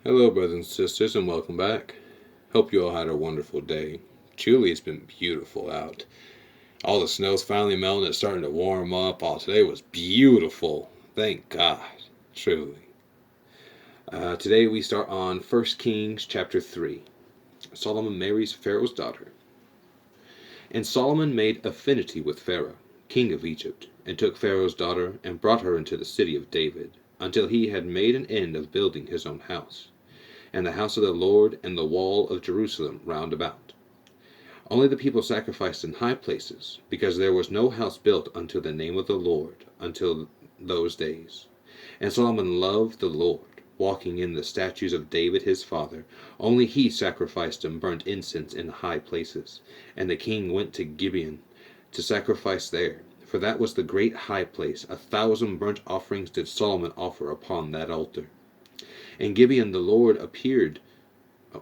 Hello, brothers and sisters, and welcome back. Hope you all had a wonderful day. Truly, it's been beautiful out. All the snow's finally melting. It's starting to warm up. Today was beautiful. Thank God. Truly. Today we start on 1 Kings chapter 3. Solomon marries Pharaoh's daughter. And Solomon made affinity with Pharaoh, king of Egypt, and took Pharaoh's daughter, and brought her into the city of David, until he had made an end of building his own house, and the house of the Lord, and the wall of Jerusalem round about. Only the people sacrificed in high places, because there was no house built unto the name of the Lord until those days. And Solomon loved the Lord, walking in the statutes of David his father. Only he sacrificed and burnt incense in high places. And the king went to Gibeon to sacrifice there, for that was the great high place. 1,000 burnt offerings did Solomon offer upon that altar. In Gibeon the Lord appeared to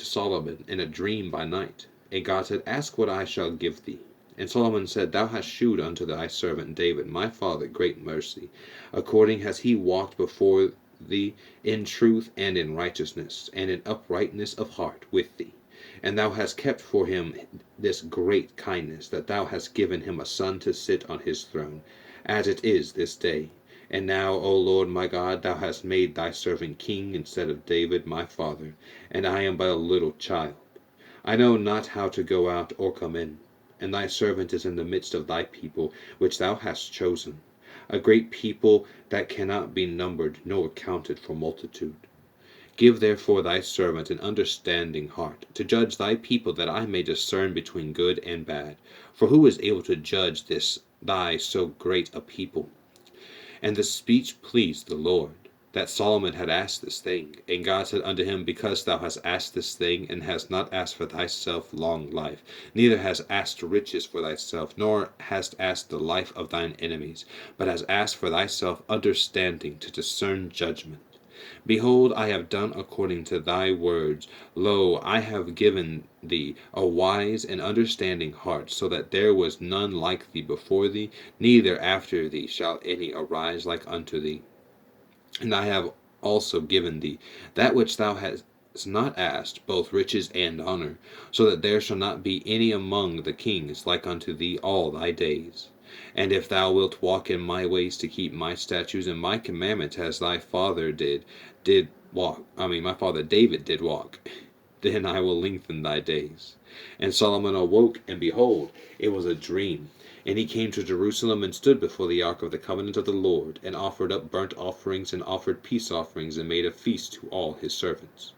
Solomon in a dream by night. And God said, Ask what I shall give thee. And Solomon said, Thou hast shewed unto thy servant David my father great mercy, according as he walked before thee in truth and in righteousness, and in uprightness of heart with thee. And thou hast kept for him this great kindness, that thou hast given him a son to sit on his throne, as it is this day. And now, O Lord my God, thou hast made thy servant king instead of David my father, and I am but a little child. I know not how to go out or come in, and thy servant is in the midst of thy people, which thou hast chosen, a great people that cannot be numbered nor counted for multitude. Give therefore thy servant an understanding heart, to judge thy people, that I may discern between good and bad. For who is able to judge this thy so great a people? And the speech pleased the Lord, that Solomon had asked this thing. And God said unto him, Because thou hast asked this thing, and hast not asked for thyself long life, neither hast asked riches for thyself, nor hast asked the life of thine enemies, but hast asked for thyself understanding to discern judgment. Behold, I have done according to thy words. Lo, I have given thee a wise and understanding heart, so that there was none like thee before thee, neither after thee shall any arise like unto thee. And I have also given thee that which thou hast not asked, both riches and honor, so that there shall not be any among the kings like unto thee all thy days. And if thou wilt walk in my ways to keep my statutes and my commandments, as thy father my father David did walk, then I will lengthen thy days. And Solomon awoke, and behold, it was a dream. And he came to Jerusalem, and stood before the ark of the covenant of the Lord, and offered up burnt offerings, and offered peace offerings, and made a feast to all his servants.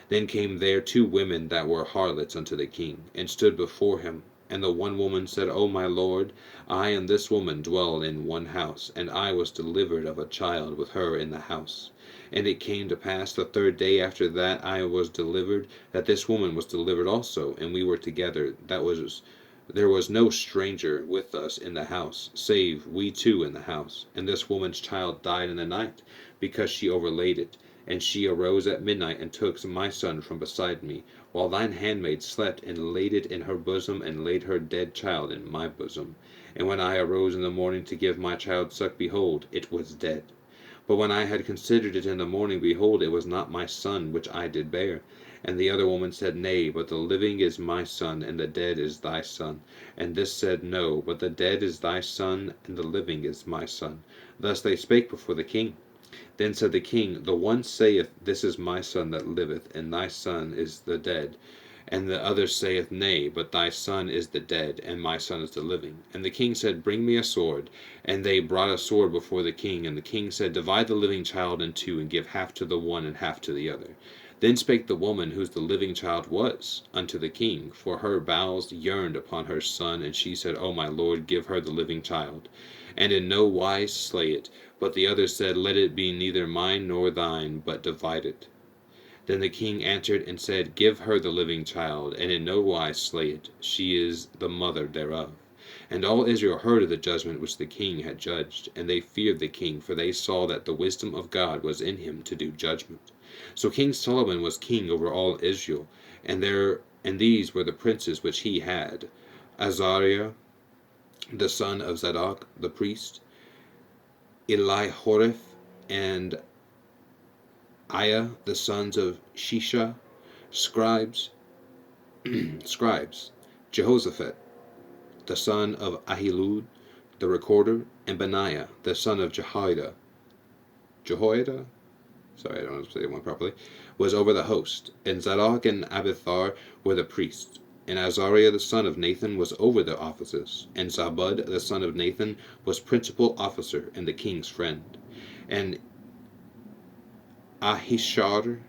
Then came there 2 women that were harlots unto the king, and stood before him. And the one woman said, O my lord, I and this woman dwell in one house, and I was delivered of a child with her in the house. And it came to pass the 3rd day after that I was delivered, that this woman was delivered also, and we were together. There was no stranger with us in the house, save we 2 in the house. And this woman's child died in the night, because she overlaid it. And she arose at midnight, and took my son from beside me, while thine handmaid slept, and laid it in her bosom, and laid her dead child in my bosom. And when I arose in the morning to give my child suck, behold, it was dead. But when I had considered it in the morning, behold, it was not my son which I did bear. And the other woman said, Nay, but the living is my son, and the dead is thy son. And this said, No, but the dead is thy son, and the living is my son. Thus they spake before the king. Then said the king, The one saith, This is my son that liveth, and thy son is the dead. And the other saith, Nay, but thy son is the dead, and my son is the living. And the king said, Bring me a sword. And they brought a sword before the king. And the king said, Divide the living child in 2, and give half to the one and half to the other. Then spake the woman whose the living child was unto the king, for her bowels yearned upon her son. And she said, O my lord, give her the living child, and in no wise slay it. But the other said, Let it be neither mine nor thine, but divide it. Then the king answered and said, Give her the living child, and in no wise slay it. She is the mother thereof. And all Israel heard of the judgment which the king had judged, and they feared the king, for they saw that the wisdom of God was in him to do judgment. So King Solomon was king over all Israel, and these were the princes which he had: Azariah, the son of Zadok the priest, Elihoreph, and Aya, the sons of Shisha, scribes, Jehoshaphat, the son of Ahilud, the recorder, and Benaiah, the son of Jehoiada, sorry, I don't know if I say one properly, was over the host, and Zadok and Abithar were the priests, and Azariah the son of Nathan was over the offices, and Zabud the son of Nathan was principal officer and the king's friend, and Ahishar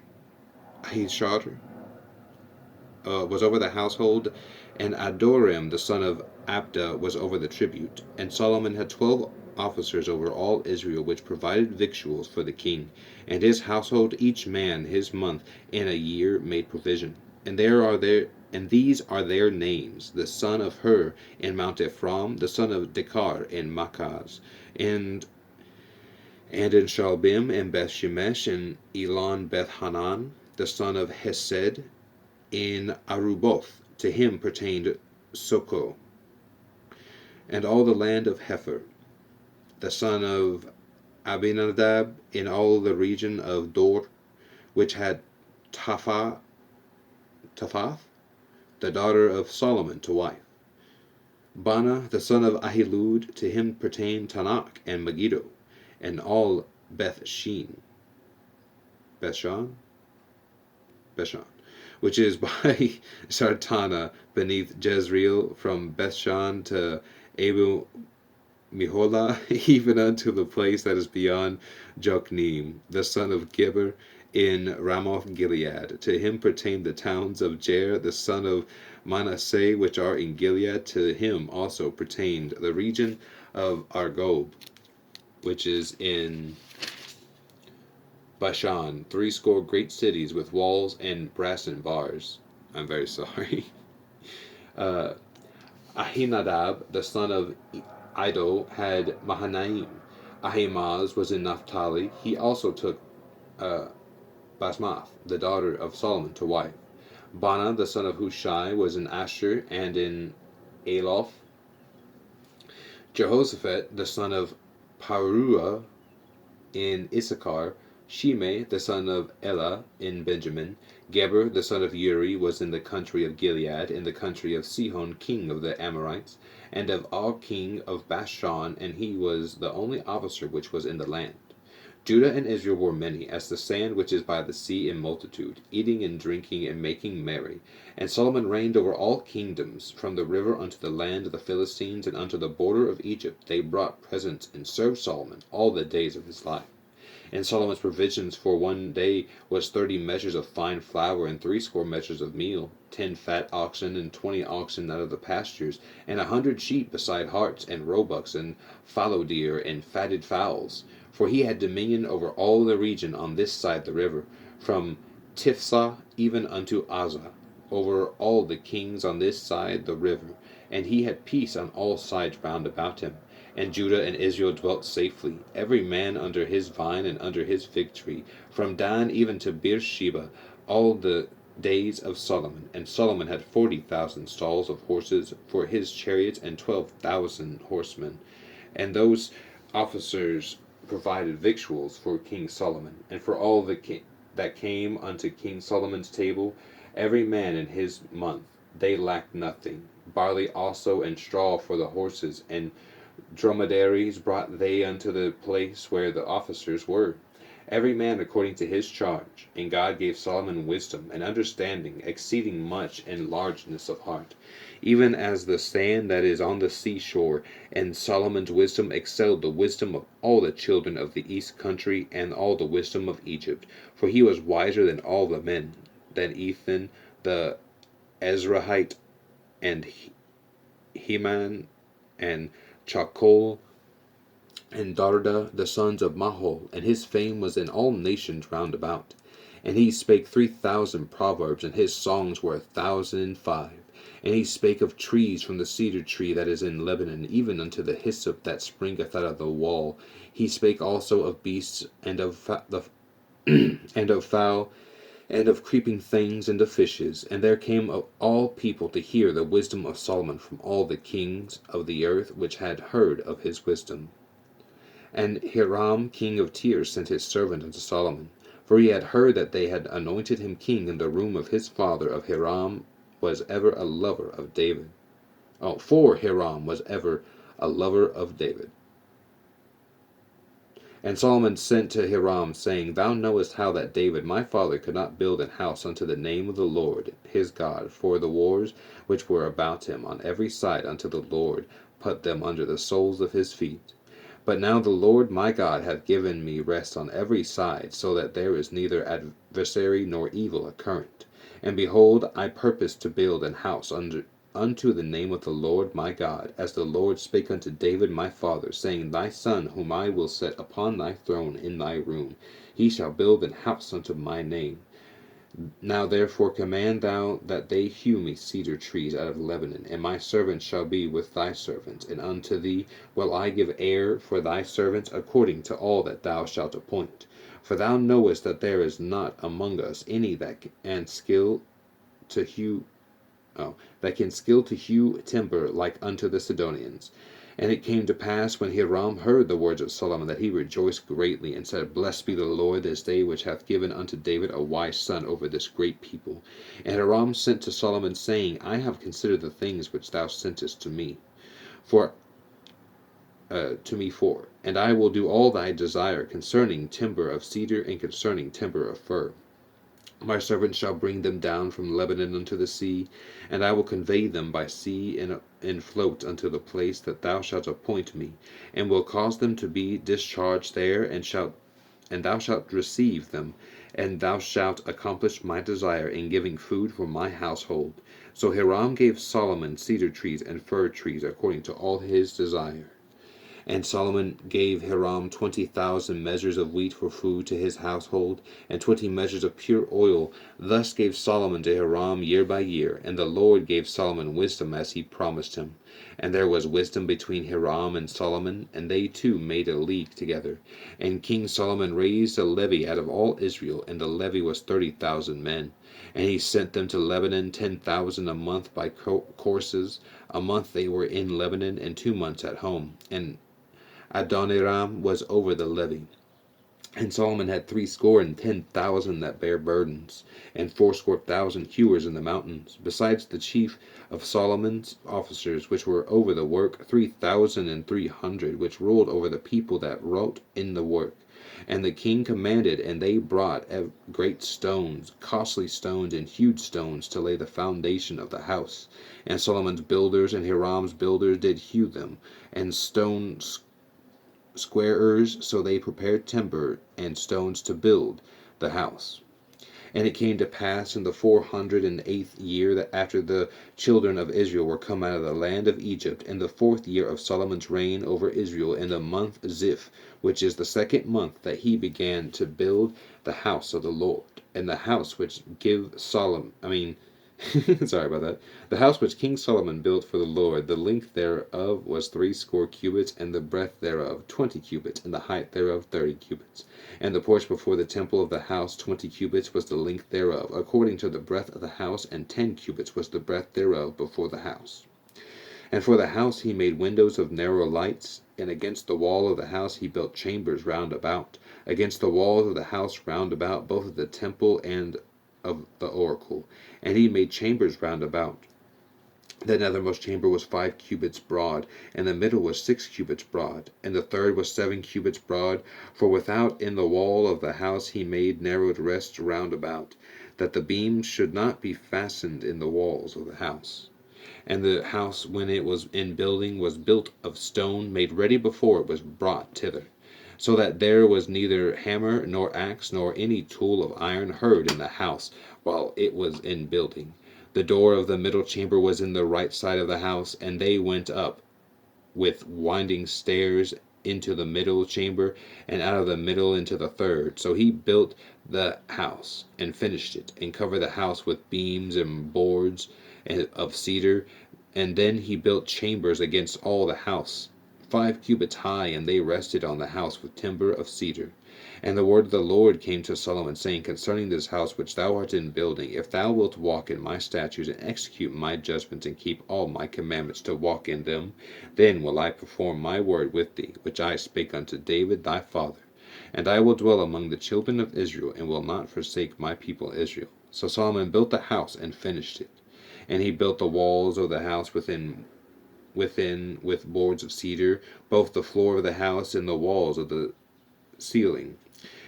was over the household, and Adoram the son of Abda was over the tribute. And Solomon had 12 officers over all Israel, which provided victuals for the king, and his household, each man his month in a year made provision. And these are their names: the son of Hur in Mount Ephraim, the son of Dekar in Makaz, and in Shalbim and Beth Shemesh and Elon Beth Hanan, the son of Hesed in Aruboth. To him pertained Soko, and all the land of Hepher, the son of Abinadab, in all the region of Dor, which had Taphath, the daughter of Solomon, to wife. Bana, the son of Ahilud, to him pertained Tanakh and Megiddo, and all Bethshan, which is by Sartana, beneath Jezreel, from Bethshan to Abu Miholah, even unto the place that is beyond Jokneam, the son of Gibber, in Ramoth Gilead. To him pertain the towns of Jair, the son of Manasseh, which are in Gilead. To him also pertained the region of Argob, which is in Bashan, 80 great cities with walls and brassen bars. I'm very sorry. Ahinadab, the son of Iddo, had Mahanaim. Ahimaaz was in Naphtali. He also took Basmath, the daughter of Solomon, to wife. Bana, the son of Hushai, was in Asher and in Aloth. Jehoshaphat, the son of Paruah, in Issachar. Shimei, the son of Elah, in Benjamin. Geber, the son of Uri, was in the country of Gilead, in the country of Sihon, king of the Amorites, and of Og, king of Bashan, and he was the only officer which was in the land. Judah and Israel were many, as the sand which is by the sea in multitude, eating and drinking and making merry. And Solomon reigned over all kingdoms, from the river unto the land of the Philistines, and unto the border of Egypt. They brought presents and served Solomon all the days of his life. And Solomon's provisions for one day was 30 measures of fine flour, and 80 measures of meal, 10 fat oxen, and 20 oxen out of the pastures, and 100 sheep, beside harts, and roebucks, and fallow deer, and fatted fowls. For he had dominion over all the region on this side the river, from Tifsah even unto Azah, over all the kings on this side the river. And he had peace on all sides round about him. And Judah and Israel dwelt safely, every man under his vine and under his fig tree, from Dan even to Beersheba, all the days of Solomon. And Solomon had 40,000 stalls of horses for his chariots, and 12,000 horsemen. And those officers provided victuals for King Solomon, and for all that came unto King Solomon's table, every man in his month. They lacked nothing. Barley also and straw for the horses, and dromedaries brought they unto the place where the officers were, every man according to his charge. And God gave Solomon wisdom and understanding, exceeding much, and largeness of heart, even as the sand that is on the seashore. And Solomon's wisdom excelled the wisdom of all the children of the east country, and all the wisdom of Egypt. For he was wiser than all the men, than Ethan the Ezrahite, and Heman, and Chakol, and Darda, the sons of Mahol, and his fame was in all nations round about. And he spake 3,000 proverbs, and his songs were 1,005. And he spake of trees, from the cedar tree that is in Lebanon, even unto the hyssop that springeth out of the wall. He spake also of beasts, and of and of fowl, and of creeping things, and of fishes. And there came of all people to hear the wisdom of Solomon from all the kings of the earth, which had heard of his wisdom. And Hiram king of Tyre sent his servant unto Solomon. For he had heard that they had anointed him king in the room of his father of Hiram was ever a lover of David. For Hiram was ever a lover of David. And Solomon sent to Hiram, saying, Thou knowest how that David my father could not build an house unto the name of the Lord his God, for the wars which were about him on every side until the Lord put them under the soles of his feet. But now the Lord my God hath given me rest on every side, so that there is neither adversary nor evil occurrent. And behold, I purpose to build an house unto the name of the Lord my God, as the Lord spake unto David my father, saying, Thy son, whom I will set upon thy throne in thy room, he shall build an house unto my name. Now therefore command thou that they hew me cedar trees out of Lebanon, and my servants shall be with thy servants, and unto thee will I give heir for thy servants, according to all that thou shalt appoint. For thou knowest that there is not among us any that can skill to hew timber like unto the Sidonians. And it came to pass, when Hiram heard the words of Solomon, that he rejoiced greatly, and said, Blessed be the Lord this day, which hath given unto David a wise son over this great people. And Hiram sent to Solomon, saying, I have considered the things which thou sentest to me for, and I will do all thy desire concerning timber of cedar and concerning timber of fir. My servants shall bring them down from Lebanon unto the sea, and I will convey them by sea in float unto the place that thou shalt appoint me, and will cause them to be discharged there, and thou shalt receive them, and thou shalt accomplish my desire in giving food for my household. So Hiram gave Solomon cedar trees and fir trees according to all his desire. And Solomon gave Hiram 20,000 measures of wheat for food to his household, and 20 measures of pure oil. Thus gave Solomon to Hiram year by year, and the Lord gave Solomon wisdom as he promised him. And there was wisdom between Hiram and Solomon, and they two made a league together. And King Solomon raised a levy out of all Israel, and the levy was 30,000 men. And he sent them to Lebanon 10,000 a month by courses. A month they were in Lebanon, and 2 months at home. And Adoniram was over the levy. And Solomon had 70,000 that bare burdens, and 80,000 hewers in the mountains, besides the chief of Solomon's officers which were over the work, 3,300, which ruled over the people that wrought in the work. And the king commanded, and they brought great stones, costly stones, and huge stones, to lay the foundation of the house. And Solomon's builders and Hiram's builders did hew them, and stones squarers, so they prepared timber and stones to build the house. And it came to pass in the 408th year, that after the children of Israel were come out of the land of Egypt, in the 4th year of Solomon's reign over Israel, in the month Ziph, which is the 2nd month, that he began to build the house of the Lord. And the house which sorry about that. The house which King Solomon built for the Lord, the length thereof was 80 cubits, and the breadth thereof 20 cubits, and the height thereof 30 cubits. And the porch before the temple of the house 20 cubits was the length thereof, according to the breadth of the house, and 10 cubits was the breadth thereof before the house. And for the house he made windows of narrow lights, and against the wall of the house he built chambers round about, against the walls of the house round about, both of the temple and of the oracle. And he made chambers round about. The nethermost chamber was 5 cubits broad, and the middle was 6 cubits broad, and the third was 7 cubits broad. For without in the wall of the house he made narrowed rests round about, that the beams should not be fastened in the walls of the house. And the house, when it was in building, was built of stone, made ready before it was brought thither, so that there was neither hammer nor axe nor any tool of iron heard in the house while it was in building. The door of the middle chamber was in the right side of the house, and they went up with winding stairs into the middle chamber, and out of the middle into the third. So he built the house, and finished it, and covered the house with beams and boards of cedar. And then he built chambers against all the house, 5 cubits high, and they rested on the house with timber of cedar. And the word of the Lord came to Solomon, saying, Concerning this house which thou art in building, if thou wilt walk in my statutes, and execute my judgments, and keep all my commandments to walk in them, then will I perform my word with thee, which I spake unto David thy father. And I will dwell among the children of Israel, and will not forsake my people Israel. So Solomon built the house and finished it. And he built the walls of the house within with boards of cedar, both the floor of the house and the walls of the ceiling.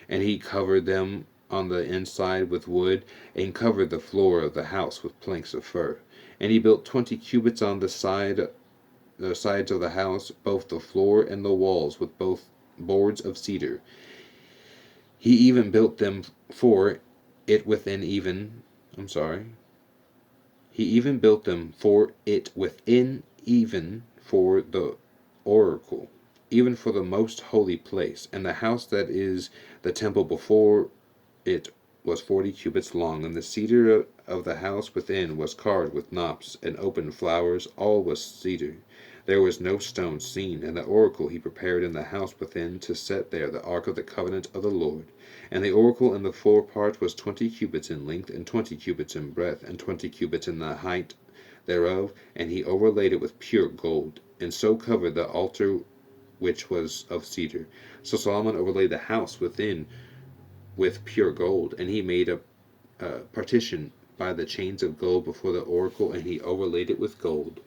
And he covered them on the inside with wood, and covered the floor of the house with planks of fir. And he built 20 cubits on the sides of the house, both the floor and the walls, with both boards of cedar. He even built them for it within even. I'm sorry. He even built them for it within even for the oracle, even for the most holy place. And the house that is the temple before it was 40 cubits long, and the cedar of the house within was carved with knops and open flowers. All was cedar. There was no stone seen. And the oracle he prepared in the house within, to set there the ark of the covenant of the Lord. And the oracle in the forepart was 20 cubits in length, and 20 cubits in breadth, and 20 cubits in the height thereof. And he overlaid it with pure gold, and so covered the altar which was of cedar. So Solomon overlaid the house within with pure gold, and he made a partition by the chains of gold before the oracle, and he overlaid it with gold.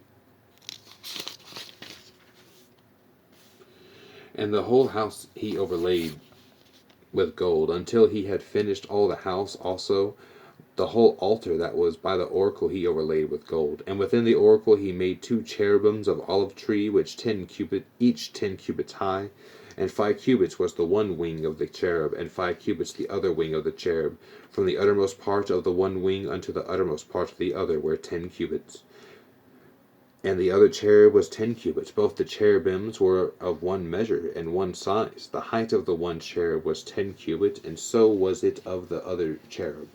And the whole house he overlaid with gold, until he had finished all the house also. The whole altar that was by the oracle he overlaid with gold. And within the oracle he made 2 cherubims of olive tree, which each 10 cubits high. And 5 cubits was the one wing of the cherub, and 5 cubits the other wing of the cherub. From the uttermost part of the one wing unto the uttermost part of the other were 10 cubits. And the other cherub was 10 cubits. Both the cherubims were of one measure and one size. The height of the one cherub was 10 cubits, and so was it of the other cherub.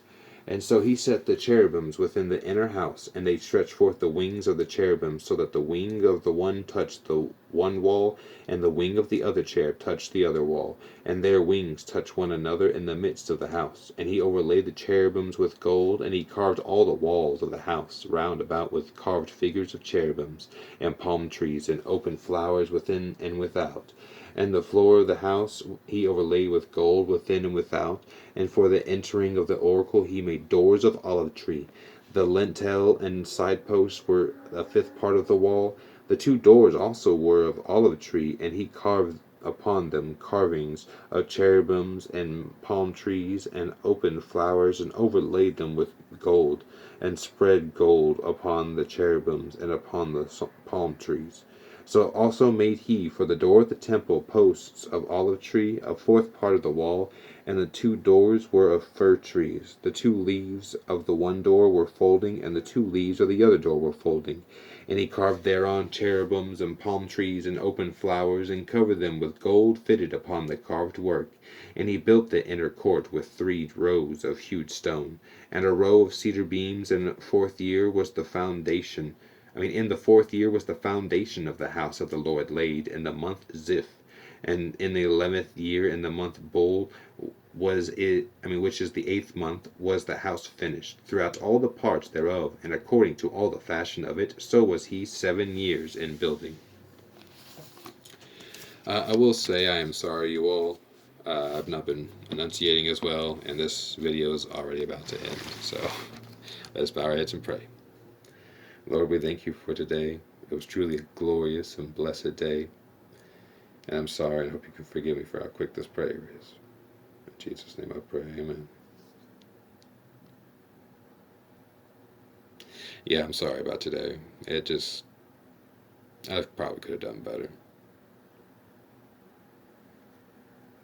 And so he set the cherubims within the inner house, and they stretched forth the wings of the cherubims, so that the wing of the one touched the one wall, and the wing of the other cherub touched the other wall, and their wings touched one another in the midst of the house. And he overlaid the cherubims with gold, and he carved all the walls of the house round about with carved figures of cherubims, and palm trees, and open flowers within and without. And the floor of the house he overlaid with gold within and without. And for the entering of the oracle he made doors of olive tree. The lintel and side posts were a 5th part of the wall. The 2 doors also were of olive tree, and he carved upon them carvings of cherubims and palm trees and open flowers, and overlaid them with gold, and spread gold upon the cherubims and upon the palm trees. So also made he for the door of the temple posts of olive tree, a 4th part of the wall, and the 2 doors were of fir trees. The 2 leaves of the one door were folding, and the 2 leaves of the other door were folding. And he carved thereon cherubims and palm trees and open flowers, and covered them with gold fitted upon the carved work. And he built the inner court with 3 rows of hewed stone, and a row of cedar beams. And the 4th year was the foundation. In the 4th year was the foundation of the house of the Lord laid, in the month Ziph. And in the 11th year, in the month Bul, which is the 8th month, was the house finished, throughout all the parts thereof, and according to all the fashion of it. So was he 7 years in building. I will say I am sorry, you all. I've not been enunciating as well, and this video is already about to end. So let's bow our heads and pray. Lord, we thank you for today. It was truly a glorious and blessed day. And I'm sorry, and I hope you can forgive me for how quick this prayer is. In Jesus' name I pray, amen. Yeah, I'm sorry about today. I probably could have done better.